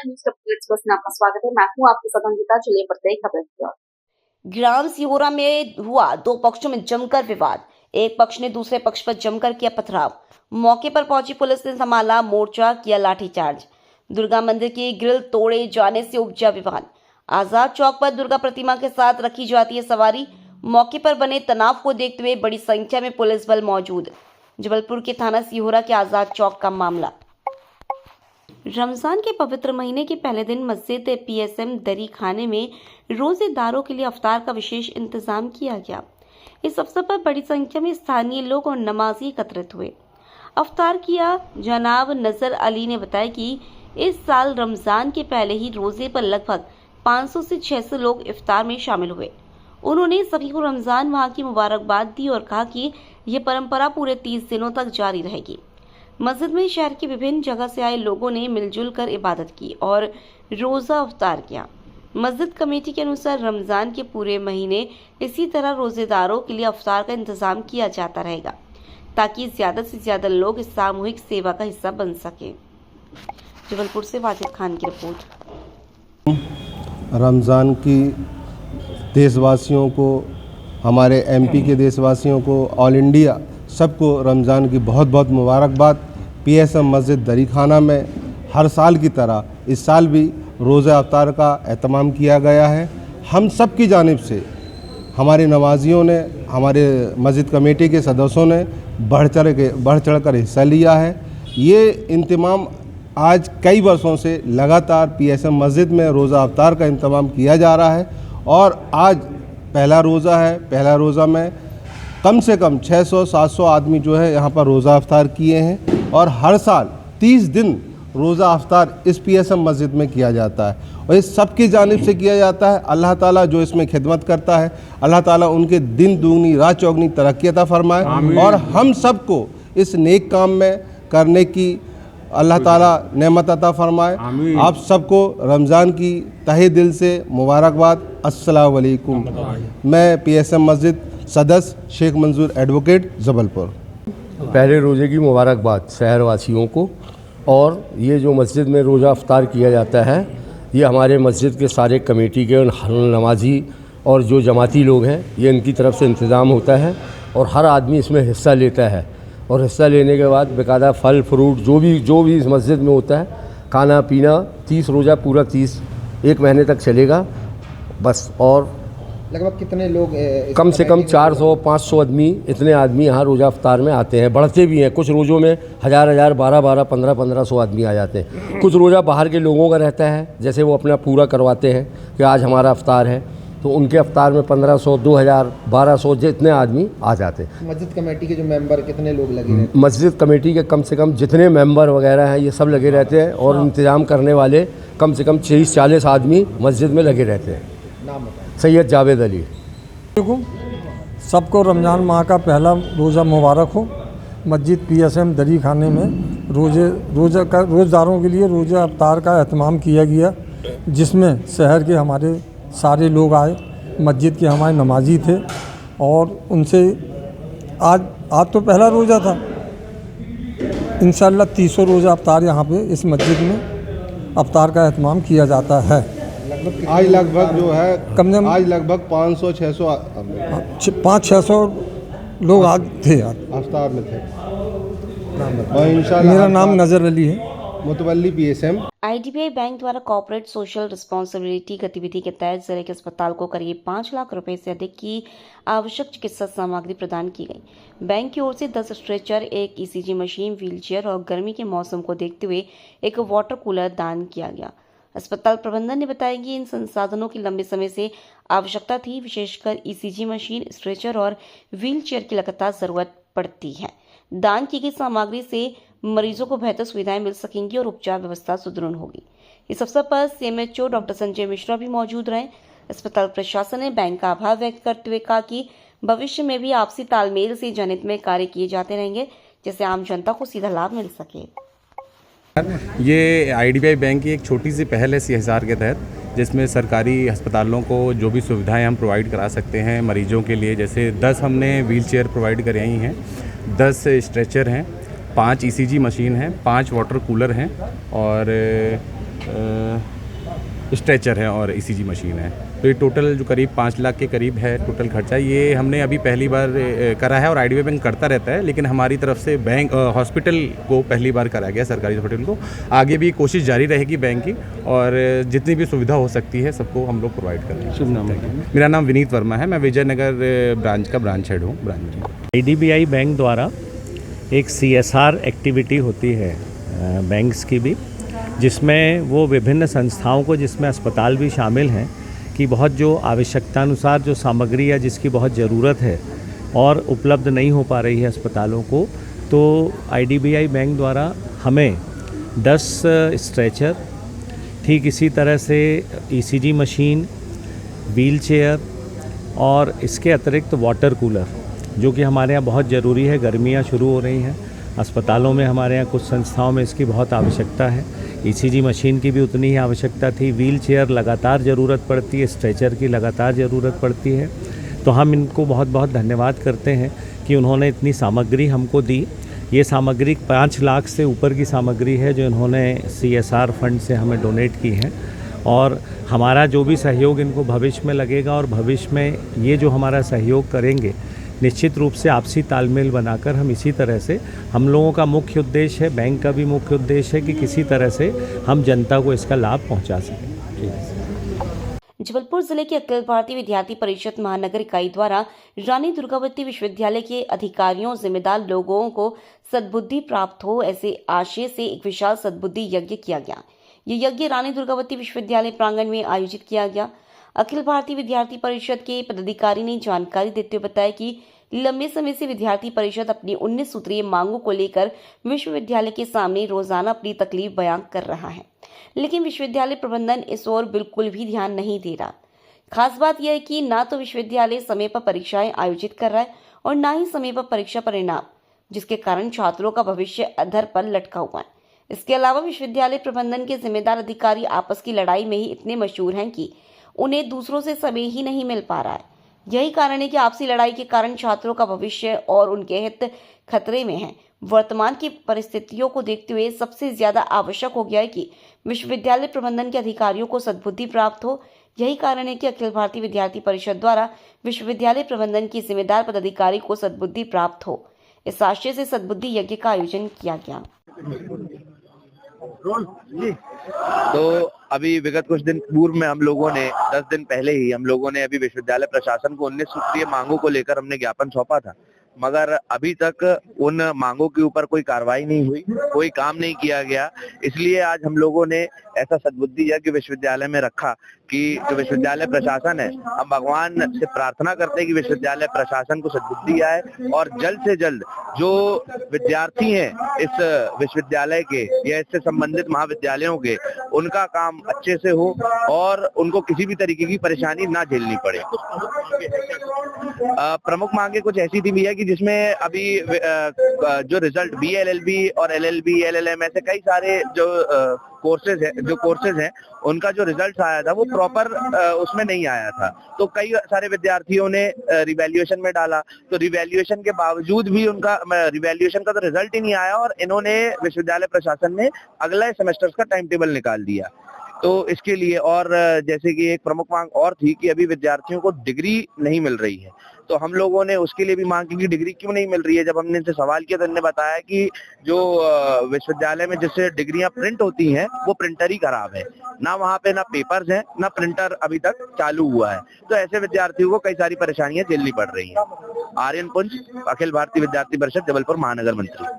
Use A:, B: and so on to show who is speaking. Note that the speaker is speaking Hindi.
A: न्यूज़ एक्सप्रेस में आपका स्वागत है। मैं हूं आपके साथ अंकिता। चलिए बढ़ते हैं खबर की ओर। ग्राम सिहोरा में हुआ दो पक्षों में जमकर विवाद। एक पक्ष ने दूसरे पक्ष पर जमकर किया पथराव। मौके पर पहुंची पुलिस ने संभाला मोर्चा, किया लाठीचार्ज। दुर्गा मंदिर की ग्रिल तोड़े जाने से उपजा विवाद। आजाद चौक पर दुर्गा प्रतिमा के साथ रखी जाती है सवारी। मौके पर बने तनाव को देखते हुए बड़ी संख्या में पुलिस बल मौजूद। जबलपुर के थाना सिहोरा के आजाद चौक का मामला। रमजान के पवित्र महीने के पहले दिन मस्जिद पीएसएम दरी खाने में रोजेदारों के लिए अफ्तार का विशेष इंतजाम किया गया। इस अवसर पर बड़ी संख्या में स्थानीय लोग और नमाजी एकत्रित हुए। अफ्तार किया जनाब नजर अली ने बताया कि इस साल रमजान के पहले ही रोजे पर लगभग 500 से 600 लोग इफ्तार में शामिल हुए। उन्होंने सभी को रमजान माह की मुबारकबाद दी और कहा कि यह परंपरा पूरे 30 दिनों तक जारी रहेगी। मस्जिद में शहर के विभिन्न जगह से आए लोगों ने मिलजुल कर इबादत की और रोजा अफ्तार किया। मस्जिद कमेटी के अनुसार रमजान के पूरे महीने इसी तरह रोजेदारों के लिए अफ्तार का इंतजाम किया जाता रहेगा ताकि ज्यादा से ज्यादा लोग इस सामूहिक सेवा का हिस्सा बन सके। जबलपुर से वाजिद खान की रिपोर्ट।
B: रमज़ान की देशवासियों को, हमारे एमपी के देशवासियों को, ऑल इंडिया सबको रमज़ान की बहुत बहुत मुबारकबाद। पीएसएम मस्जिद दरी खाना में हर साल की तरह इस साल भी रोज़ा अफ्तार का एहतमाम किया गया है। हम सब की जानिब से हमारे नमाजियों ने, हमारे मस्जिद कमेटी के सदस्यों ने बढ़ चढ़ कर हिस्सा लिया है। ये इंतमाम आज कई वर्षों से लगातार पीएसएम मस्जिद में रोज़ा अफ्तार का इंतमाम किया जा रहा है और आज पहला रोज़ा है। पहला रोज़ा में कम से कम 600-700 आदमी जो है यहाँ पर रोज़ा अफ्तार किए हैं और हर साल 30 दिन रोज़ा अफ्तार इस पीएसएम मस्जिद में किया जाता है और इस सब की जानिब से किया जाता है। अल्लाह ताला जो इसमें खिदमत करता है, अल्लाह ताला उनके दिन दुगनी रात चौगनी तरक्की अता फरमाए और हम सबको इस नेक काम में करने की अल्लाह ताला नेमत अता फरमाए। आप सबको रमज़ान की तहे दिल से मुबारकबाद। अस्सलाम वालेकुम। मैं पीएसएम मस्जिद सदस्य शेख मंजूर एडवोकेट जबलपुर।
C: पहले रोज़े की मुबारकबाद शहरवासियों को। और ये जो मस्जिद में रोज़ा अफ्तार किया जाता है, ये हमारे मस्जिद के सारे कमेटी के नमाजी और जो जमाती लोग हैं, ये इनकी तरफ से इंतज़ाम होता है और हर आदमी इसमें हिस्सा लेता है। और हिस्सा लेने के बाद बेकायदा फल फ्रूट जो भी इस मस्जिद में होता है, खाना पीना, 30 रोज़ा पूरा 30 एक महीने तक चलेगा बस। और
D: लगभग कितने लोग?
C: कम से कम 400-500 आदमी, इतने आदमी यहाँ रोज़ा अफ्तार में आते हैं। बढ़ते भी हैं, कुछ रोज़ों में 1000-1000, 1200, 1500 आदमी आ जाते हैं। कुछ रोज़ा बाहर के लोगों का रहता है, जैसे वो अपना पूरा करवाते हैं कि आज हमारा अफ्तार है, तो उनके अफ्तार में 1500, 2000, 1200 जितने आदमी आ जाते हैं।
D: मस्जिद कमेटी के जो मेंबर कितने लोग लगे रहते हैं?
C: मस्जिद कमेटी के कम से कम जितने मेंबर वगैरह हैं, ये सब लगे रहते हैं और इंतज़ाम करने वाले कम से कम 30-40 आदमी मस्जिद में लगे रहते हैं।
D: नाम बताएं।
C: सैयद जावेद अली।
E: सबको रमज़ान माह का पहला रोज़ा मुबारक हो। मस्जिद पीएसएम दरी खाने में रोज़दारों के लिए रोज़ा अफ्तार का एहतमाम किया गया, जिसमें शहर के हमारे सारे लोग आए। मस्जिद के हमारे नमाजी थे और उनसे आज तो पहला रोज़ा था। इंशाअल्लाह 300 रोज़ा अफ्तार यहाँ पे इस मस्जिद में अफ्तार का एहतमाम किया जाता है।
B: आज लगभग जो है आज लगभग 500-600
E: 500-600 लोग आज थे
B: अफ्तार में थे और इंशाल्लाह।
E: मेरा नाम नजर अली है,
B: मुतवल्ली पीएसएम।
A: आईडीबीआई बैंक द्वारा कॉर्पोरेट सोशल रिस्पॉन्सिबिलिटी गतिविधि के तहत जिले के अस्पताल को करीब 5 लाख रुपए से अधिक की आवश्यक चिकित्सा सामग्री प्रदान की गई। बैंक की ओर से 10 स्ट्रेचर, 1 ईसीजी मशीन, व्हीलचेयर और गर्मी के मौसम को देखते हुए एक वाटर कूलर दान किया गया। अस्पताल प्रबंधन ने बताया कि इन संसाधनों की लंबे समय से आवश्यकता थी, विशेषकर ईसीजी मशीन, स्ट्रेचर और व्हीलचेयर की लगातार जरूरत पड़ती है। दान की गई सामग्री से मरीजों को बेहतर सुविधाएं मिल सकेंगी और उपचार व्यवस्था सुदृढ़ होगी। इस अवसर पर सीएमएचओ डॉक्टर संजय मिश्रा भी मौजूद रहे। अस्पताल प्रशासन ने बैंक का आभार व्यक्त करते हुए कहा कि भविष्य में भी आपसी तालमेल से जनहित में कार्य किए जाते रहेंगे, जिससे आम जनता को सीधा लाभ मिल सके।
F: ये आईडीबीआई बैंक की एक छोटी सी पहल है सीएसआर के तहत, जिसमें सरकारी अस्पतालों को जो भी सुविधाएं हम प्रोवाइड करा सकते हैं मरीजों के लिए। जैसे 10 हमने व्हीलचेयर प्रोवाइड कराई हैं, 10 स्ट्रेचर हैं, 5 ईसीजी मशीन हैं, 5 वाटर कूलर हैं और स्ट्रेचर है और ईसीजी मशीन है। तो ये टोटल जो करीब 5 लाख के करीब है टोटल खर्चा। ये हमने अभी पहली बार करा है और आईडीबीआई बैंक करता रहता है, लेकिन हमारी तरफ से बैंक हॉस्पिटल को पहली बार कराया गया, सरकारी हॉस्पिटल को। आगे भी कोशिश जारी रहेगी बैंक की, और जितनी भी सुविधा हो सकती है सबको हम लोग प्रोवाइड कर रहे हैं। शुभ नाम? मेरा नाम विनीत वर्मा है, मैं विजयनगर ब्रांच का ब्रांच हेड हूँ।
G: आईडीबीआई बैंक द्वारा एक CSR एक्टिविटी होती है बैंक्स की भी, जिसमें वो विभिन्न संस्थाओं को, जिसमें अस्पताल भी शामिल हैं, कि बहुत जो आवश्यकतानुसार जो सामग्री है जिसकी बहुत ज़रूरत है और उपलब्ध नहीं हो पा रही है अस्पतालों को, तो आईडीबीआई बैंक द्वारा हमें 10 स्ट्रेचर, ठीक इसी तरह से ईसीजी मशीन, व्हील चेयर और इसके अतिरिक्त वाटर कूलर, जो कि हमारे यहाँ बहुत ज़रूरी है। गर्मियाँ शुरू हो रही हैं, अस्पतालों में हमारे यहाँ कुछ संस्थाओं में इसकी बहुत आवश्यकता है। ईसीजी मशीन की भी उतनी ही आवश्यकता थी, व्हील चेयर लगातार ज़रूरत पड़ती है, स्ट्रेचर की लगातार ज़रूरत पड़ती है। तो हम इनको बहुत बहुत धन्यवाद करते हैं कि उन्होंने इतनी सामग्री हमको दी। ये सामग्री 5 लाख से ऊपर की सामग्री है जो इन्होंने CSR फंड से हमें डोनेट की है, और हमारा जो भी सहयोग इनको भविष्य में लगेगा, और भविष्य में ये जो हमारा सहयोग करेंगे, निश्चित रूप से आपसी तालमेल बनाकर हम इसी तरह से, हम लोगों का मुख्य उद्देश्य है, बैंक का भी मुख्य उद्देश्य है कि किसी तरह से हम जनता को इसका लाभ पहुंचा सकें।
A: जबलपुर जिले के अखिल भारतीय विद्यार्थी परिषद महानगर इकाई द्वारा रानी दुर्गावती विश्वविद्यालय के अधिकारियों, जिम्मेदार लोगों को सद्बुद्धि प्राप्त हो, ऐसे आशय से एक विशाल सद्बुद्धि यज्ञ किया गया। ये यज्ञ रानी दुर्गावती विश्वविद्यालय प्रांगण में आयोजित किया गया। अखिल भारतीय विद्यार्थी परिषद के पदाधिकारी ने जानकारी देते हुए बताया कि लंबे समय से विद्यार्थी परिषद अपनी 19 सूत्रीय मांगों को लेकर विश्वविद्यालय के सामने रोजाना अपनी तकलीफ बयां कर रहा है, लेकिन विश्वविद्यालय प्रबंधन इस ओर बिल्कुल भी ध्यान नहीं दे रहा। खास बात यह है कि ना तो विश्वविद्यालय समय पर परीक्षाएं आयोजित कर रहा है और ना ही समय पर परीक्षा परिणाम, जिसके कारण छात्रों का भविष्य अधर पर लटका हुआ है। इसके अलावा विश्वविद्यालय प्रबंधन के जिम्मेदार अधिकारी आपस की लड़ाई में ही इतने मशहूर हैं कि उन्हें दूसरों से समय ही नहीं मिल पा रहा है। यही कारण है कि आपसी लड़ाई के कारण छात्रों का भविष्य और उनके हित खतरे में है। वर्तमान की परिस्थितियों को देखते हुए सबसे ज्यादा आवश्यक हो गया है कि विश्वविद्यालय प्रबंधन के अधिकारियों को सद्बुद्धि प्राप्त हो। यही कारण है कि अखिल भारतीय विद्यार्थी परिषद द्वारा विश्वविद्यालय प्रबंधन की जिम्मेदार पदाधिकारी को सद्बुद्धि प्राप्त हो, इस आशय से सद्बुद्धि यज्ञ का आयोजन किया गया।
H: तो अभी विगत कुछ दिन पूर्व में हम लोगों ने 10 दिन पहले ही हम लोगों ने अभी विश्वविद्यालय प्रशासन को 19 सूत्रीय मांगों को लेकर हमने ज्ञापन सौंपा था, मगर अभी तक उन मांगों के ऊपर कोई कार्रवाई नहीं हुई, कोई काम नहीं किया गया। इसलिए आज हम लोगों ने ऐसा सद्बुद्धि यज्ञ विश्वविद्यालय में रखा कि जो विश्वविद्यालय प्रशासन है, हम भगवान से प्रार्थना करते हैं कि विश्वविद्यालय प्रशासन को सद्बुद्धि आए और जल्द से जल्द जो विद्यार्थी हैं इस विश्वविद्यालय के या इससे संबंधित महाविद्यालयों के, उनका काम अच्छे से हो और उनको किसी भी तरीके की परेशानी ना झेलनी पड़े। प्रमुख मांगे कुछ ऐसी थी भैया कि जिसमें अभी जो रिजल्ट BLLB और LLB, LLM ऐसे कई सारे जो कोर्सेज हैं उनका जो रिजल्ट आया था वो प्रॉपर उसमें नहीं आया था। तो कई सारे विद्यार्थियों ने रिवैल्यूएशन में डाला, तो रिवैल्यूएशन के बावजूद भी उनका रिवैल्यूएशन का तो रिजल्ट ही नहीं आया और इन्होंने विश्वविद्यालय प्रशासन ने अगले सेमेस्टर्स का टाइम टेबल निकाल दिया। तो इसके लिए, और जैसे कि एक प्रमुख मांग और थी कि अभी विद्यार्थियों को डिग्री नहीं मिल रही है, तो हम लोगों ने उसके लिए भी मांग की कि डिग्री क्यों नहीं मिल रही है। जब हमने इनसे सवाल किया तो इन्होंने बताया कि जो विश्वविद्यालय में जिससे डिग्रियां प्रिंट होती हैं वो प्रिंटर ही खराब है, ना वहाँ पे ना पेपर्स हैं ना प्रिंटर अभी तक चालू हुआ है। तो ऐसे विद्यार्थियों को कई सारी परेशानियां झेलनी पड़ रही हैं। आर्यन पुंज, अखिल भारतीय विद्यार्थी परिषद, जबलपुर महानगर मंत्री।